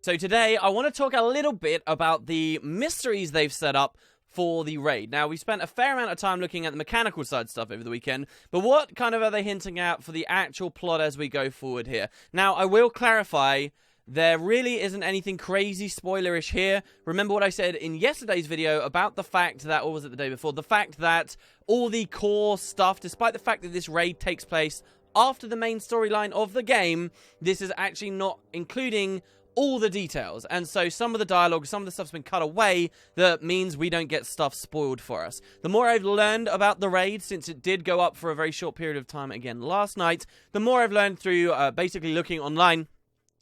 So today, I want to talk a little bit about the mysteries they've set up for the raid. Now, we spent a fair amount of time looking at the mechanical side stuff over the weekend, but what kind of are they hinting at for the actual plot as we go forward here? Now, I will clarify, there really isn't anything crazy spoilerish here. Remember what I said in yesterday's video about the fact that, or was it the day before, the fact that all the core stuff, despite the fact that this raid takes place after the main storyline of the game, this is actually not including all the details, and so some of the dialogue, some of the stuff's been cut away. That means we don't get stuff spoiled for us. The more I've learned about the raid, since it did go up for a very short period of time again last night, the more I've learned through basically looking online,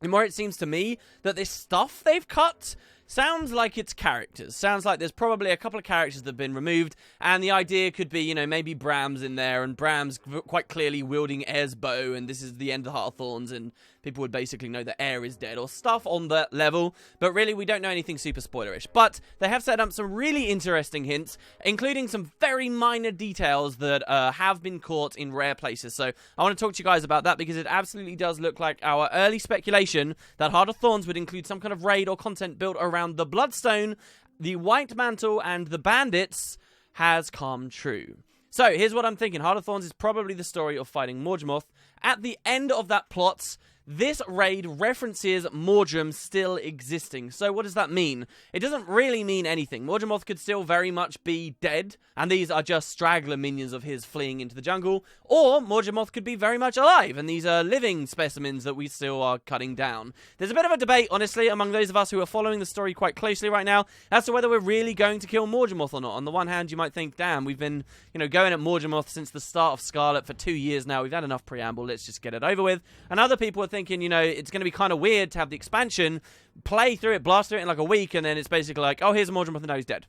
the more it seems to me that this stuff they've cut sounds like it's characters. Sounds like there's probably a couple of characters that have been removed, and the idea could be, you know, maybe Bram's in there, and Bram's quite clearly wielding Air's bow, and this is the end of Heart of Thorns, and people would basically know that Air is dead, or stuff on that level, but really we don't know anything super spoilerish. But they have set up some really interesting hints, including some very minor details that have been caught in rare places. So I want to talk to you guys about that, because it absolutely does look like our early speculation that Heart of Thorns would include some kind of raid or content built around the Bloodstone, the White Mantle, and the Bandits has come true. So here's what I'm thinking. Heart of Thorns is probably the story of fighting Morgemoth. At the end of that plot, this raid references Mordrum still existing. So what does that mean? It doesn't really mean anything. Morgemoth could still very much be dead, and these are just straggler minions of his fleeing into the jungle. Or Morgemoth could be very much alive, and these are living specimens that we still are cutting down. There's a bit of a debate, honestly, among those of us who are following the story quite closely right now, as to whether we're really going to kill Morgemoth or not. On the one hand, you might think, damn, we've been, going at Morgemoth since the start of Scarlet for 2 years now. We've had enough preamble. Let's just get it over with. And other people are thinking, it's going to be kind of weird to have the expansion, play through it, blast through it in like a week, and then it's basically like, oh, here's a Morgemoth, and now he's dead.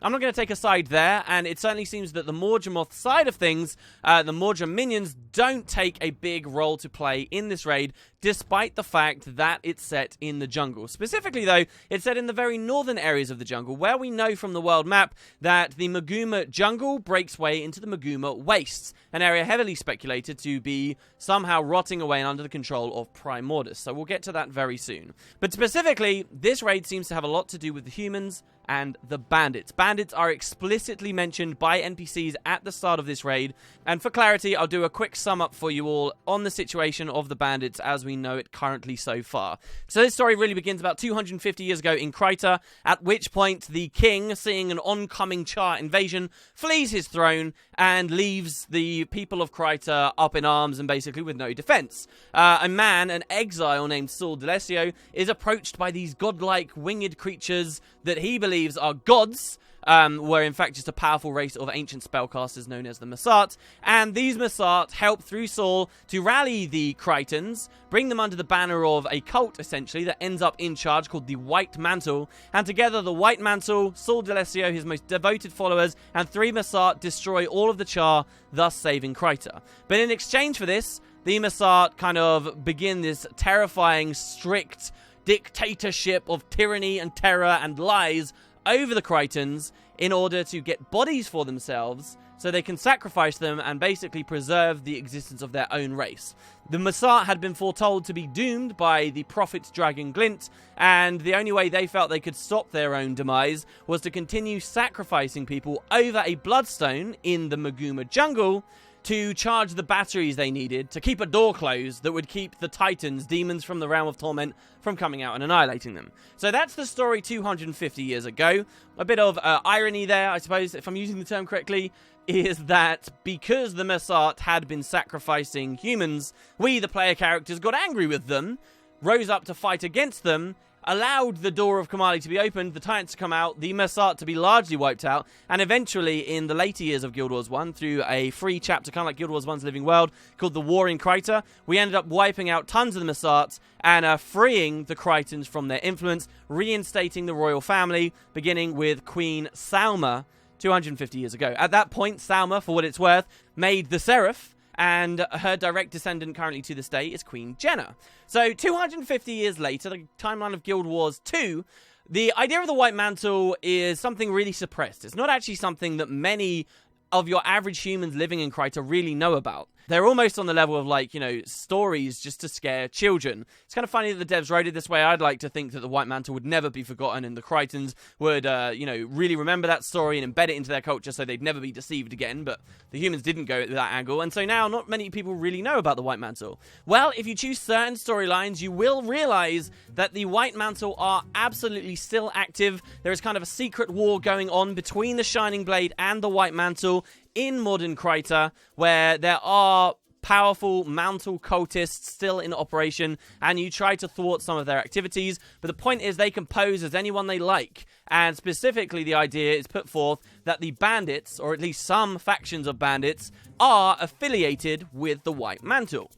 I'm not going to take a side there, and it certainly seems that the Morgemoth side of things, the Mordrum minions, don't take a big role to play in this raid, despite the fact that it's set in the jungle. Specifically, though, it's set in the very northern areas of the jungle, where we know from the world map that the Maguma jungle breaks way into the Maguma wastes, an area heavily speculated to be somehow rotting away and under the control of Primordus. So we'll get to that very soon. But specifically, this raid seems to have a lot to do with the humans and the bandits. Bandits are explicitly mentioned by NPCs at the start of this raid, and for clarity, I'll do a quick sum up for you all on the situation of the bandits as we know it currently so far. So this story really begins about 250 years ago in Kryta, at which point the king, seeing an oncoming Char invasion, flees his throne and leaves the people of Kryta up in arms and basically with no defense. A man, an exile named Saul Delesio, is approached by these godlike winged creatures that he believes are gods, were in fact just a powerful race of ancient spellcasters known as the Masat, and these Masat help through Saul to rally the Krytans, bring them under the banner of a cult, essentially, that ends up in charge called the White Mantle, and together the White Mantle, Saul Delesio, his most devoted followers, and 3 Masat destroy all of the Char, thus saving Kryta. But in exchange for this, the Masat kind of begin this terrifying, strict dictatorship of tyranny and terror and lies over the Krytans in order to get bodies for themselves so they can sacrifice them and basically preserve the existence of their own race. The Masat had been foretold to be doomed by the prophet Dragon Glint, and the only way they felt they could stop their own demise was to continue sacrificing people over a bloodstone in the Maguma jungle to charge the batteries they needed to keep a door closed that would keep the Titans, demons from the realm of torment, from coming out and annihilating them. So that's the story 250 years ago. A bit of irony there, I suppose, if I'm using the term correctly, is that because the Masat had been sacrificing humans, we, the player characters, got angry with them, rose up to fight against them, allowed the door of Kamali to be opened, the Titans to come out, the Masat to be largely wiped out, and eventually, in the later years of Guild Wars 1, through a free chapter, kind of like Guild Wars 1's Living World, called The War in Kryta, we ended up wiping out tons of the Masats and freeing the Krytans from their influence, reinstating the royal family, beginning with Queen Salma 250 years ago. At that point, Salma, for what it's worth, made the Seraph, and her direct descendant currently to this day is Queen Jenna. So 250 years later, the timeline of Guild Wars 2, the idea of the White Mantle is something really suppressed. It's not actually something that many of your average humans living in Kryta really know about. they're almost on the level of, like, stories just to scare children. It's kind of funny that the devs wrote it this way. I'd like to think that the White Mantle would never be forgotten, and the Crichtons would, really remember that story and embed it into their culture so they'd never be deceived again, but the humans didn't go with that angle, and so now not many people really know about the White Mantle. Well, if you choose certain storylines, you will realize that the White Mantle are absolutely still active. There is kind of a secret war going on between the Shining Blade and the White Mantle in modern Kryta, where there are powerful Mantle cultists still in operation, and you try to thwart some of their activities, but the point is they can pose as anyone they like, and specifically the idea is put forth that the Bandits, or at least some factions of Bandits, are affiliated with the White Mantle.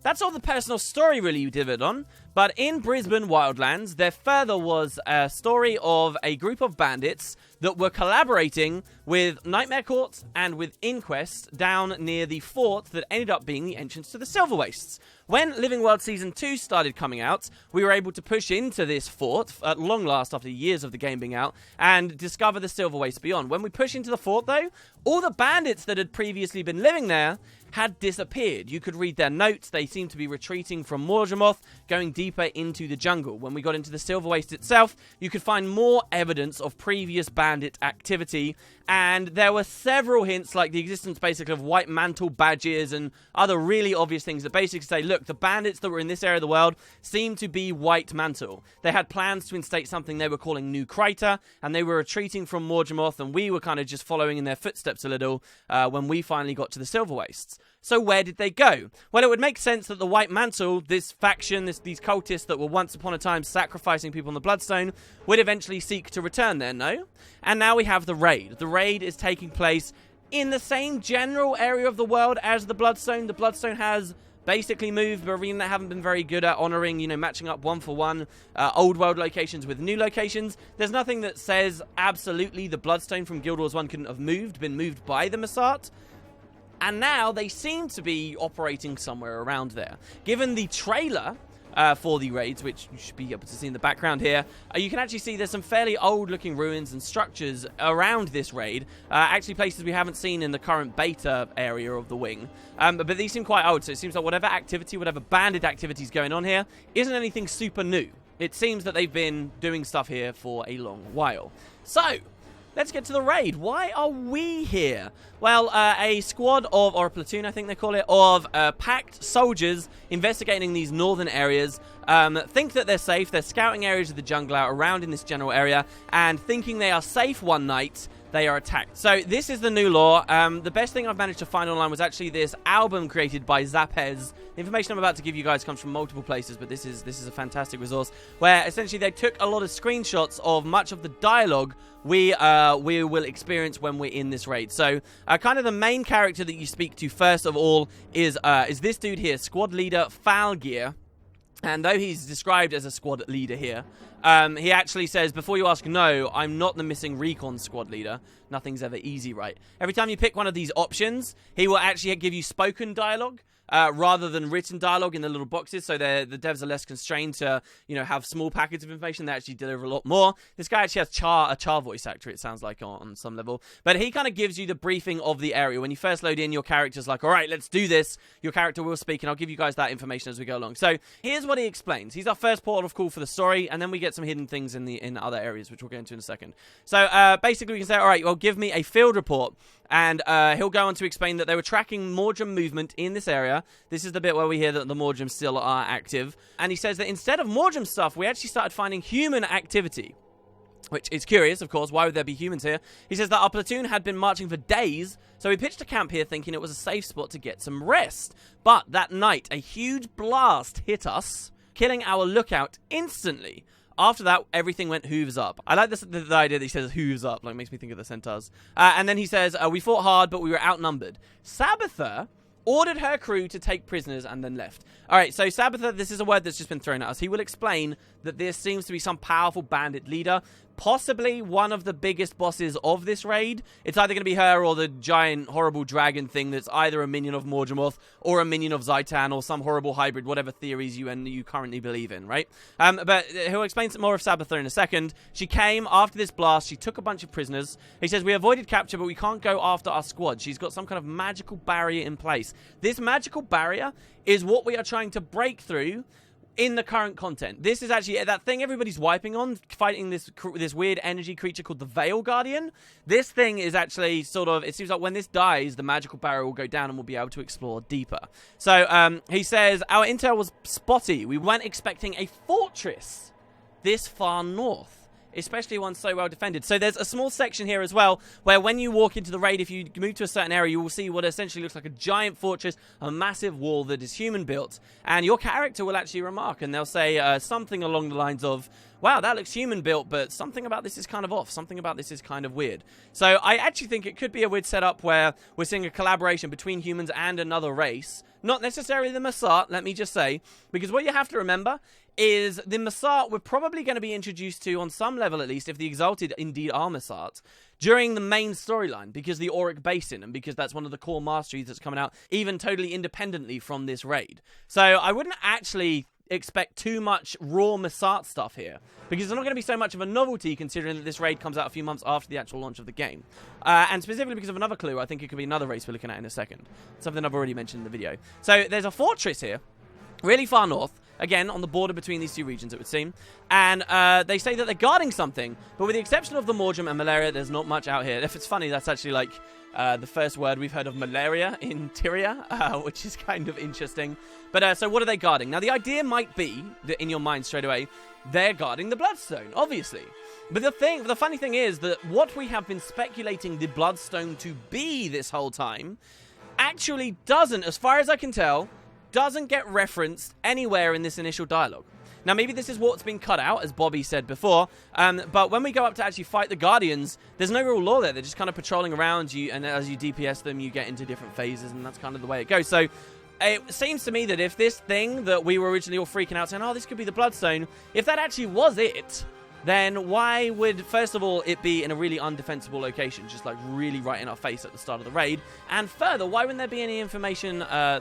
That's all the personal story really you delivered on, but in Brisbane Wildlands, there further was a story of a group of bandits that were collaborating with Nightmare Court and with Inquest down near the fort that ended up being the entrance to the Silver Wastes. When Living World Season 2 started coming out, we were able to push into this fort, at long last after years of the game being out, and discover the Silver Wastes beyond. When we push into the fort, though, all the bandits that had previously been living there had disappeared. You could read their notes. They seemed to be retreating from Morgemoth, going deeper into the jungle. When we got into the Silver Waste itself, you could find more evidence of previous bandit activity, and there were several hints, like the existence basically of White Mantle badges and other really obvious things that basically say, look, the bandits that were in this area of the world seem to be White Mantle. They had plans to instate something they were calling New Kryta, and they were retreating from Morgemoth, and we were kind of just following in their footsteps a little when we finally got to the Silver Wastes. So where did they go? Well, it would make sense that the White Mantle, this faction, these cultists that were once upon a time sacrificing people on the Bloodstone, would eventually seek to return there, no? And now we have the raid. The raid is taking place in the same general area of the world as the Bloodstone. The Bloodstone has basically moved, but Arena haven't been very good at honoring, matching up one for one old world locations with new locations. There's nothing that says absolutely the Bloodstone from Guild Wars 1 couldn't have been moved by the Massart. And now they seem to be operating somewhere around there. Given the trailer for the raids, which you should be able to see in the background here, you can actually see there's some fairly old-looking ruins and structures around this raid. Actually places we haven't seen in the current beta area of the wing. But these seem quite old, so it seems like whatever bandit activity is going on here isn't anything super new. It seems that they've been doing stuff here for a long while. So let's get to the raid. Why are we here? Well, a squad of, or a platoon I think they call it, of packed soldiers investigating these northern areas think that they're safe. They're scouting areas of the jungle out around in this general area, and thinking they are safe one night, they are attacked. So this is the new lore. The best thing I've managed to find online was actually this album created by Zapez. The information I'm about to give you guys comes from multiple places, but this is a fantastic resource where essentially they took a lot of screenshots of much of the dialogue we will experience when we're in this raid. So kind of the main character that you speak to first of all is this dude here, squad leader Falgear. And though he's described as a squad leader here, he actually says, before you ask, no, I'm not the missing recon squad leader. Nothing's ever easy, right? Every time you pick one of these options, he will actually give you spoken dialogue rather than written dialogue in the little boxes, so the devs are less constrained to, have small packets of information. They actually deliver a lot more. This guy actually has a Char voice actor, it sounds like, on some level. But he kind of gives you the briefing of the area. When you first load in, your character's like, all right, let's do this. Your character will speak, and I'll give you guys that information as we go along. So here's what he explains. He's our first port of call for the story, and then we get some hidden things in other areas, which we'll get into in a second. So basically, we can say, all right, well, give me a field report. And he'll go on to explain that they were tracking Morgem movement in this area. This is the bit where we hear that the Morgem still are active. And he says that instead of Morgem stuff, we actually started finding human activity. Which is curious, of course. Why would there be humans here? He says that our platoon had been marching for days, so we pitched a camp here thinking it was a safe spot to get some rest. But that night, a huge blast hit us, killing our lookout instantly. After that, everything went hooves up. I like the idea that he says hooves up, like makes me think of the centaurs. And then he says, we fought hard, but we were outnumbered. Sabatha ordered her crew to take prisoners and then left. Alright, so Sabatha, this is a word that's just been thrown at us. He will explain that there seems to be some powerful bandit leader, possibly one of the biggest bosses of this raid. It's either going to be her or the giant, horrible dragon thing that's either a minion of Morgemoth or a minion of Zaitan or some horrible hybrid, whatever theories you currently believe in, right? But he'll explain some more of Sabatha in a second. She came after this blast. She took a bunch of prisoners. He says, we avoided capture, but we can't go after our squad. She's got some kind of magical barrier in place. This magical barrier is what we are trying to break through in the current content. This is actually that thing everybody's wiping on, fighting this weird energy creature called the Veil Guardian. This thing is actually sort of, it seems like when this dies, the magical barrier will go down and we'll be able to explore deeper. So he says, our intel was spotty. We weren't expecting a fortress this far north, especially one so well defended. So there's a small section here as well where when you walk into the raid, if you move to a certain area, you will see what essentially looks like a giant fortress, a massive wall that is human built, and your character will actually remark, and they'll say something along the lines of, wow, that looks human built, but something about this is kind of off, something about this is kind of weird. So I actually think it could be a weird setup where we're seeing a collaboration between humans and another race, not necessarily the Masat, let me just say, because what you have to remember is the Masat we're probably going to be introduced to, on some level at least, if the Exalted indeed are Masat, during the main storyline, because the Auric Basin, and because that's one of the core masteries that's coming out, even totally independently from this raid. So I wouldn't actually expect too much raw Masat stuff here, because it's not going to be so much of a novelty considering that this raid comes out a few months after the actual launch of the game. And specifically because of another clue, I think it could be another race we're looking at in a second. Something I've already mentioned in the video. So there's a fortress here, really far north, again, on the border between these two regions, it would seem. And they say that they're guarding something, but with the exception of the Morgem and malaria, there's not much out here. If it's funny, that's actually like the first word we've heard of malaria in Tyria, which is kind of interesting. But so what are they guarding? Now, the idea might be that in your mind straight away, they're guarding the Bloodstone, obviously. But the funny thing is that what we have been speculating the Bloodstone to be this whole time actually doesn't, as far as I can tell, doesn't get referenced anywhere in this initial dialogue. Now, maybe this is what's been cut out, as Bobby said before, but when we go up to actually fight the Guardians, there's no real lore there. They're just kind of patrolling around you, and as you DPS them, you get into different phases, and that's kind of the way it goes. So it seems to me that if this thing that we were originally all freaking out saying, oh, this could be the Bloodstone, if that actually was it, then why would, first of all, it be in a really undefensible location, just like really right in our face at the start of the raid? And further, why wouldn't there be any information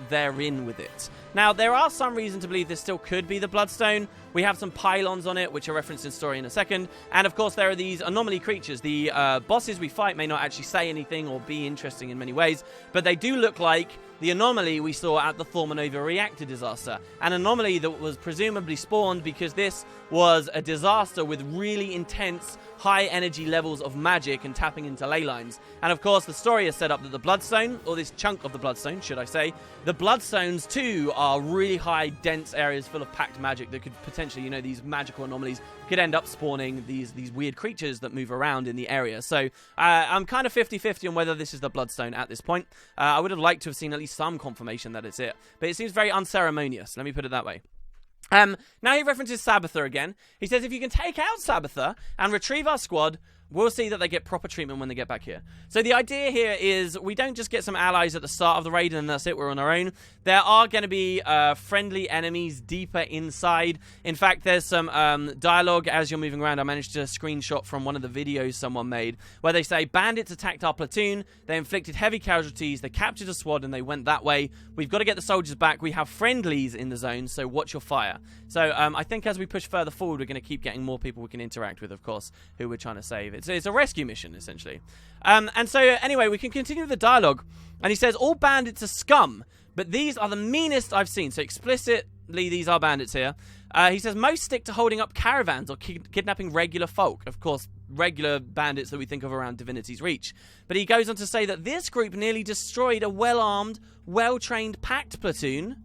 therein with it? Now, there are some reason to believe this still could be the Bloodstone. We have some pylons on it, which are referenced in story in a second. And of course, there are these anomaly creatures. The bosses we fight may not actually say anything or be interesting in many ways, but they do look like the anomaly we saw at the Thormanova reactor disaster. An anomaly that was presumably spawned because this was a disaster with really intense, high energy levels of magic and tapping into ley lines. And of course, the story is set up that the Bloodstone, or this chunk of the Bloodstone, should I say, the Bloodstones too are really high, dense areas full of packed magic that could potentially, you know, these magical anomalies could end up spawning these weird creatures that move around in the area. So I'm kind of 50-50 on whether this is the Bloodstone at this point. I would have liked to have seen at least some confirmation that it's it, but it seems very unceremonious, let me put it that way. Now he references Sabatha again. He says if you can take out Sabatha and retrieve our squad, we'll see that they get proper treatment when they get back here. So the idea here is we don't just get some allies at the start of the raid and that's it, we're on our own. There are going to be friendly enemies deeper inside. In fact, there's some dialogue as you're moving around. I managed to screenshot from one of the videos someone made where they say, bandits attacked our platoon, they inflicted heavy casualties, they captured a squad and they went that way. We've got to get the soldiers back. We have friendlies in the zone, so watch your fire. So I think as we push further forward, we're going to keep getting more people we can interact with, of course, who we're trying to save. It's a rescue mission, essentially. And so, anyway, we can continue the dialogue. And he says, all bandits are scum, but these are the meanest I've seen. So explicitly, these are bandits here. He says, most stick to holding up caravans or kidnapping regular folk. Of course, regular bandits that we think of around Divinity's Reach. But he goes on to say that this group nearly destroyed a well-armed, well-trained pact platoon,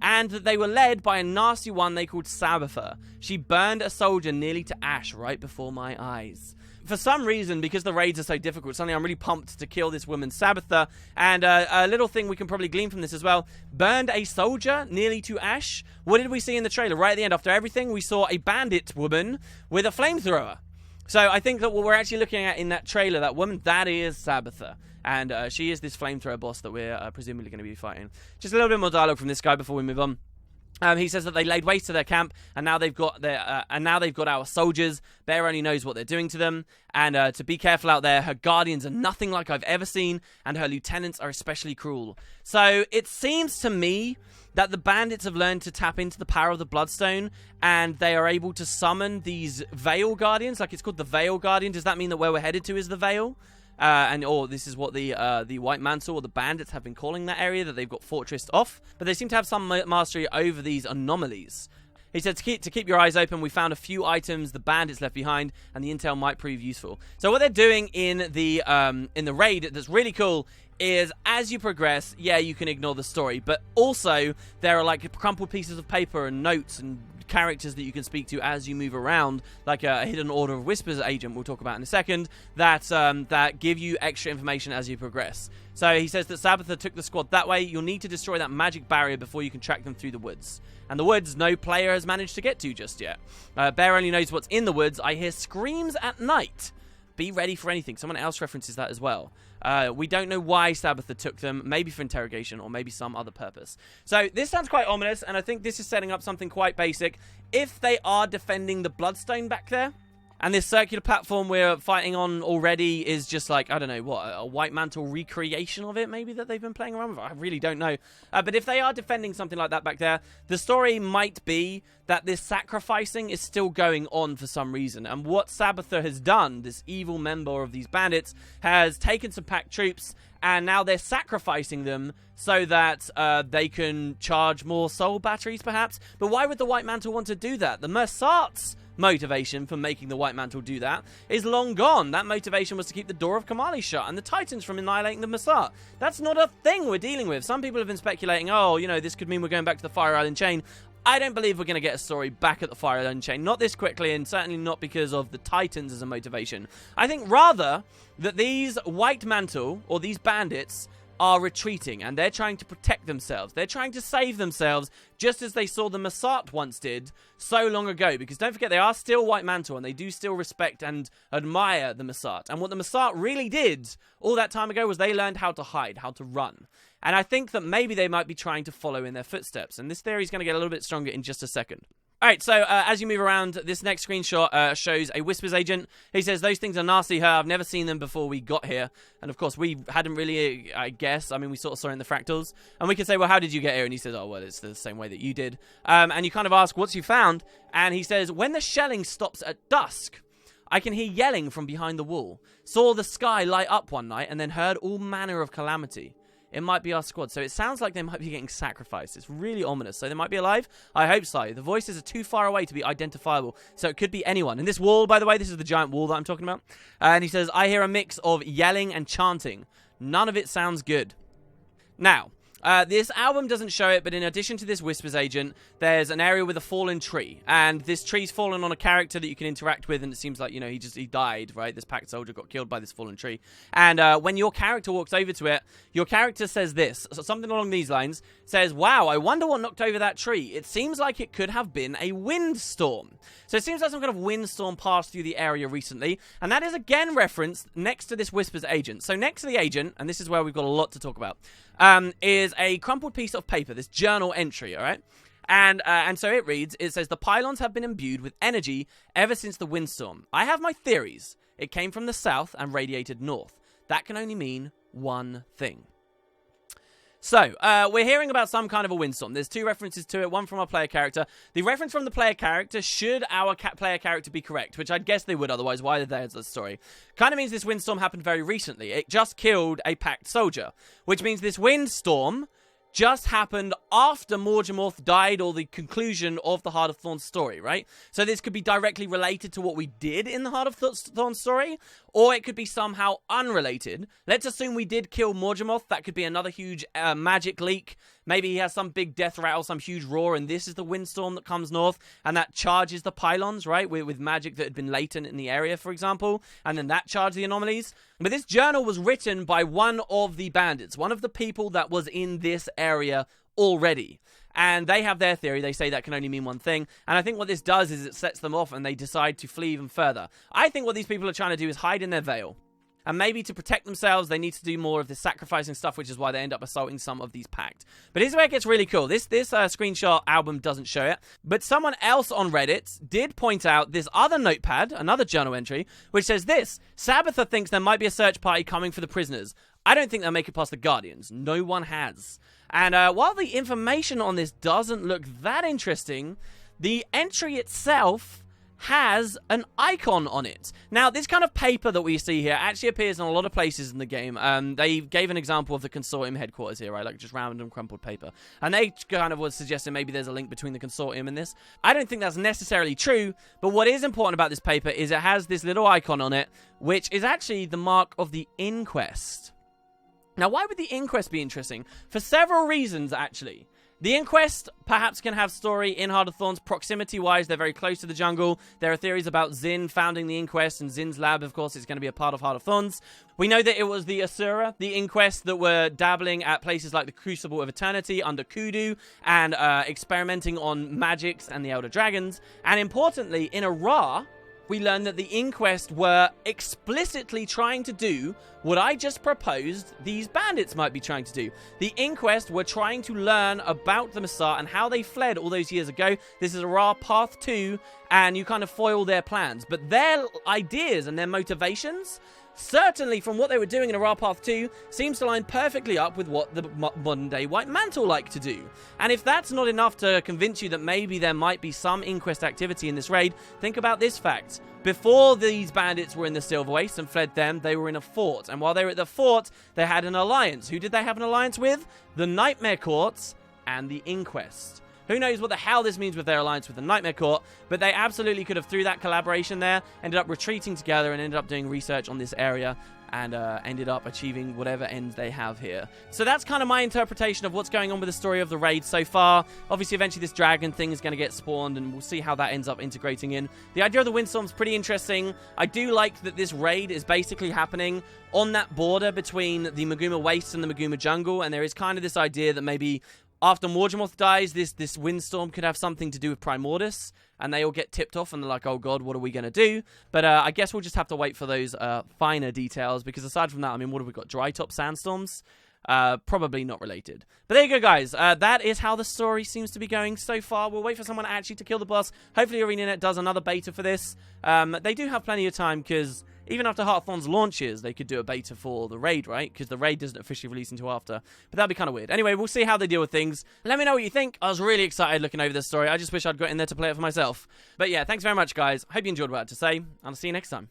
and that they were led by a nasty one they called Sabatha. She burned a soldier nearly to ash right before my eyes. For some reason, because the raids are so difficult, suddenly I'm really pumped to kill this woman, Sabatha. And a little thing we can probably glean from this as well. Burned a soldier nearly to ash. What did we see in the trailer? Right at the end, after everything, we saw a bandit woman with a flamethrower. So I think that what we're actually looking at in that trailer, that woman, that is Sabatha. And she is this flamethrower boss that we're presumably going to be fighting. Just a little bit more dialogue from this guy before we move on. He says that they laid waste to their camp, and now they've got our soldiers. Bear only knows what they're doing to them, and to be careful out there. Her guardians are nothing like I've ever seen, and her lieutenants are especially cruel. So it seems to me that the bandits have learned to tap into the power of the Bloodstone, and they are able to summon these Veil Guardians. Like, it's called the Veil Guardian. Does that mean that where we're headed to is the Veil? This is what the White Mantle or the Bandits have been calling that area that they've got fortressed off. But they seem to have some mastery over these anomalies. He said to keep your eyes open. We found a few items the Bandits left behind, and the intel might prove useful. So what they're doing in the raid that's really cool is, as you progress, yeah, you can ignore the story, but also there are like crumpled pieces of paper and notes and characters that you can speak to as you move around, like a hidden Order of Whispers agent we'll talk about in a second, that give you extra information as you progress. So he says that Sabatha took the squad that way. You'll need to destroy that magic barrier before you can track them through the woods. And the woods, no player has managed to get to just yet. Bear only knows what's in the woods. I hear screams at night. Be ready for anything. Someone else references that as well. We don't know why Sabatha took them, maybe for interrogation or maybe some other purpose. So this sounds quite ominous, and I think this is setting up something quite basic. If they are defending the Bloodstone back there, and this circular platform we're fighting on already is just like, I don't know, what, a White Mantle recreation of it maybe that they've been playing around with? I really don't know. But if they are defending something like that back there, the story might be that this sacrificing is still going on for some reason. And what Sabatha has done, this evil member of these bandits, has taken some packed troops, and now they're sacrificing them so that they can charge more soul batteries, perhaps. But why would the White Mantle want to do that? The Mersat's motivation for making the White Mantle do that is long gone. That motivation was to keep the door of Kamali shut and the Titans from annihilating the Mersat. That's not a thing we're dealing with. Some people have been speculating, oh, you know, this could mean we're going back to the Fire Island chain. I don't believe we're going to get a story back at the Fire Island chain. Not this quickly, and certainly not because of the Titans as a motivation. I think rather that these White Mantle, or these bandits, are retreating, and they're trying to protect themselves. They're trying to save themselves, just as they saw the Mersat once did so long ago. Because don't forget, they are still White Mantle, and they do still respect and admire the Mersat. And what the Mersat really did all that time ago was they learned how to hide, how to run. And I think that maybe they might be trying to follow in their footsteps. And this theory is going to get a little bit stronger in just a second. Alright, so as you move around, this next screenshot shows a Whispers agent. He says, those things are nasty, her. I've never seen them before we got here. And of course, we hadn't really, I guess. I mean, we sort of saw it in the fractals. And we could say, well, how did you get here? And he says, oh, well, it's the same way that you did. And you kind of ask, what's you found? And he says, when the shelling stops at dusk, I can hear yelling from behind the wall. Saw the sky light up one night and then heard all manner of calamity. It might be our squad. So it sounds like they might be getting sacrificed. It's really ominous. So they might be alive? I hope so. The voices are too far away to be identifiable. So it could be anyone. And this wall, by the way, this is the giant wall that I'm talking about. And he says, I hear a mix of yelling and chanting. None of it sounds good. Now, this album doesn't show it, but in addition to this Whispers agent, there's an area with a fallen tree. And this tree's fallen on a character that you can interact with, and it seems like, you know, he died, right? This packed soldier got killed by this fallen tree. And when your character walks over to it, your character says this, so something along these lines, says, wow, I wonder what knocked over that tree. It seems like it could have been a windstorm. So it seems like some kind of windstorm passed through the area recently, and that is again referenced next to this Whispers agent. So next to the agent, and this is where we've got a lot to talk about, is a crumpled piece of paper, this journal entry, all right? And so it reads, it says, the pylons have been imbued with energy ever since the windstorm. I have my theories. It came from the south and radiated north. That can only mean one thing. So, we're hearing about some kind of a windstorm. There's two references to it, one from our player character. The reference from the player character, should our player character be correct, which I'd guess they would, otherwise why did they have the story? Kind of means this windstorm happened very recently. It just killed a packed soldier, which means this windstorm just happened after Morgemorth died, or the conclusion of the Heart of Thorns story, right? So this could be directly related to what we did in the Heart of Thorns story, or it could be somehow unrelated. Let's assume we did kill Morgemorth. That could be another huge magic leak. Maybe he has some big death rattle, some huge roar, and this is the windstorm that comes north, and that charges the pylons, right, with magic that had been latent in the area, for example, and then that charged the anomalies. But this journal was written by one of the bandits, one of the people that was in this area already. And they have their theory. They say that can only mean one thing. And I think what this does is it sets them off and they decide to flee even further. I think what these people are trying to do is hide in their veil. and maybe to protect themselves, they need to do more of the sacrificing stuff, which is why they end up assaulting some of these pact. But here's where it gets really cool. This screenshot album doesn't show it, but someone else on Reddit did point out this other notepad, another journal entry, which says this: Sabatha thinks there might be a search party coming for the prisoners. I don't think they'll make it past the Guardians. No one has. And while the information on this doesn't look that interesting, the entry itself has an icon on it. Now, this kind of paper that we see here actually appears in a lot of places in the game. They gave an example of the Consortium headquarters here, right? Like just random crumpled paper. And they kind of was suggesting maybe there's a link between the Consortium and this. I don't think that's necessarily true, but what is important about this paper is it has this little icon on it, which is actually the mark of the Inquest. Now, why would the Inquest be interesting? For several reasons, actually. The Inquest perhaps can have story in Heart of Thorns. Proximity-wise, they're very close to the jungle. There are theories about Zin founding the Inquest, and Zin's lab, of course, is going to be a part of Heart of Thorns. We know that it was the Asura, the Inquest, that were dabbling at places like the Crucible of Eternity under Kudu, and experimenting on magics and the Elder Dragons. And importantly, in Ara, we learned that the Inquest were explicitly trying to do what I just proposed these bandits might be trying to do. The Inquest were trying to learn about the Messiah and how they fled all those years ago. This is a Ra Path 2, and you kind of foil their plans. But their ideas and their motivations, certainly from what they were doing in Ra Path 2, seems to line perfectly up with what the modern-day White Mantle like to do. And if that's not enough to convince you that maybe there might be some Inquest activity in this raid, think about this fact. Before these bandits were in the Silver Waste and fled them, they were in a fort. And while they were at the fort, they had an alliance. Who did they have an alliance with? The Nightmare Courts and the Inquest. Who knows what the hell this means with their alliance with the Nightmare Court, but they absolutely could have, through that collaboration there, ended up retreating together and ended up doing research on this area and ended up achieving whatever ends they have here. So that's kind of my interpretation of what's going on with the story of the raid so far. Obviously, eventually this dragon thing is going to get spawned, and we'll see how that ends up integrating in. The idea of the windstorm's pretty interesting. I do like that this raid is basically happening on that border between the Maguma Waste and the Maguma Jungle, and there is kind of this idea that maybe after Morgemoth dies, this windstorm could have something to do with Primordus, and they all get tipped off, and they're like, oh god, what are we going to do? But I guess we'll just have to wait for those finer details, because aside from that, I mean, what have we got? Dry top sandstorms? Probably not related. But there you go, guys. That is how the story seems to be going so far. We'll wait for someone actually to kill the boss. Hopefully ArenaNet does another beta for this. They do have plenty of time, because even after Heart of Thorns launches, they could do a beta for the raid, right? Because the raid doesn't officially release until after. But that'd be kind of weird. Anyway, we'll see how they deal with things. Let me know what you think. I was really excited looking over this story. I just wish I'd got in there to play it for myself. But yeah, thanks very much, guys. Hope you enjoyed what I had to say. I'll see you next time.